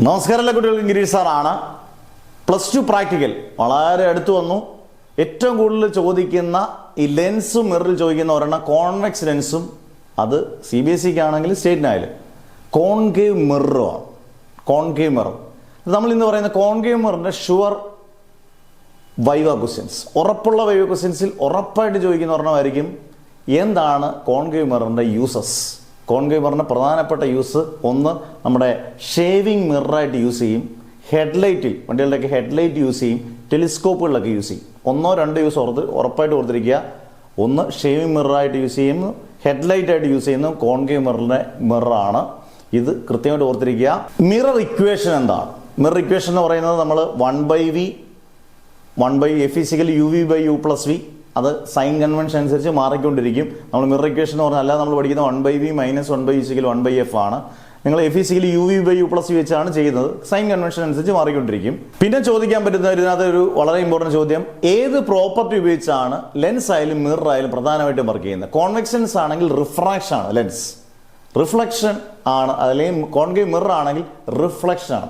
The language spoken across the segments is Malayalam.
നമസ്കാരം എല്ലാ കുട്ടികൾക്കും ഗിരീഷ് സാറാണ്. +2 പ്രാക്ടിക്കൽ വളരെ അടുത്ത് വന്നു. ഏറ്റവും കൂടുതൽ ചോദിക്കുന്ന ഈ ലെൻസും മിററിൽ ചോദിക്കുന്ന ഒരെണ്ണം കോൺവെക്സ് ലെൻസും, അത് CBSEക്ക് ആണെങ്കിലും സ്റ്റേറ്റിനായാലും കോൺകേവ് മിററുമാണ്. കോൺകേവ് മിറർ നമ്മൾ ഇന്ന് പറയുന്ന കോൺകേവ് മിററിൻ്റെ ഷുവർ വൈവ ക്വസ്റ്റ്യൻസ്, ഉറപ്പുള്ള വൈവ ക്വസ്റ്റ്യൻസിൽ ഉറപ്പായിട്ട് ചോദിക്കുന്ന ഒരെണ്ണമായിരിക്കും എന്താണ് കോൺകേവ് മിററിൻ്റെ യൂസസ്. കോൺകേവ് മിററിൻ്റെ പ്രധാനപ്പെട്ട യൂസ് ഒന്ന്, നമ്മുടെ ഷേവിങ് മിററായിട്ട് യൂസ് ചെയ്യും, ഹെഡ്ലൈറ്റിൽ വണ്ടികളുടെയൊക്കെ ഹെഡ്ലൈറ്റ് യൂസ് ചെയ്യും, ടെലിസ്കോപ്പുകളിലൊക്കെ യൂസ് ചെയ്യും. 1-2 യൂസ് ഉറപ്പായിട്ട് ഓർത്തിരിക്കുക. ഒന്ന് ഷേവിങ് മിററായിട്ട് യൂസ് ചെയ്യുന്നു, ഹെഡ്ലൈറ്റായിട്ട് യൂസ് ചെയ്യുന്നു കോൺകേവ് മിററിൻ്റെ മിററാണ്. ഇത് കൃത്യമായിട്ട് ഓർത്തിരിക്കുക. മിറർ ഇക്വേഷൻ എന്താണ്? മിറർ ഇക്വേഷൻ എന്ന് പറയുന്നത് നമ്മൾ 1/v 1/f = uv/u+v, അത് സൈൻ കൺവെൻഷൻ അനുസരിച്ച് മാറിക്കൊണ്ടിരിക്കും. നമ്മൾ മിറർ ഇക്വേഷൻ എന്ന് പറഞ്ഞാൽ അല്ലാതെ നമ്മൾ പഠിക്കുന്ന 1/v - 1/u = 1/f ആണ്. നിങ്ങൾ f = uv/u+v വെച്ചാണ് ചെയ്യുന്നത്. സൈൻ കൺവെൻഷൻ അനുസരിച്ച് മാറിക്കൊണ്ടിരിക്കും. പിന്നെ ചോദിക്കാൻ പറ്റുന്ന ഇതിനകത്ത് ഒരു വളരെ ഇമ്പോർട്ടൻറ്റ് ചോദ്യം, ഏത് പ്രോപ്പർട്ടി ഉപയോഗിച്ചാണ് ലെൻസ് ആയാലും മിറർ ആയാലും പ്രധാനമായിട്ടും വർക്ക് ചെയ്യുന്നത്? കോൺവെക്സ് ലെൻസ് ആണെങ്കിൽ റിഫ്രാക്ഷൻ ആണ് ലെൻസ്, റിഫ്ലക്ഷൻ ആണ്. അല്ലെങ്കിൽ കോൺകേവ് മിറർ ആണെങ്കിൽ റിഫ്ലക്ഷൻ ആണ്.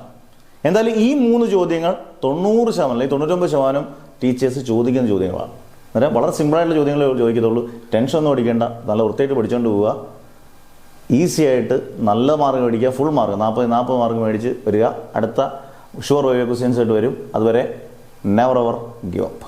എന്തായാലും ഈ 3 ചോദ്യങ്ങൾ 90% അല്ലെങ്കിൽ 99% ടീച്ചേഴ്സ് ചോദിക്കുന്ന ചോദ്യങ്ങളാണ്. അന്നേരം വളരെ സിമ്പിളായിട്ടുള്ള ചോദ്യങ്ങൾ ചോദിക്കത്തുള്ളൂ. ടെൻഷൻ ഒന്നും അടിക്കേണ്ട, നല്ല വൃത്തിയായിട്ട് പഠിച്ചുകൊണ്ട് പോവുക. ഈസി ആയിട്ട് നല്ല മാർക്ക് മേടിക്കുക. ഫുൾ മാർക്ക് 40 മാർക്ക് മേടിച്ച് വരിക. അടുത്ത ഷുവർ വൈവ ക്വസ്റ്റ്യൻസ് ആയിട്ട് വരും. അതുവരെ നെവർ എവർ ഗിവ് അപ്പ്.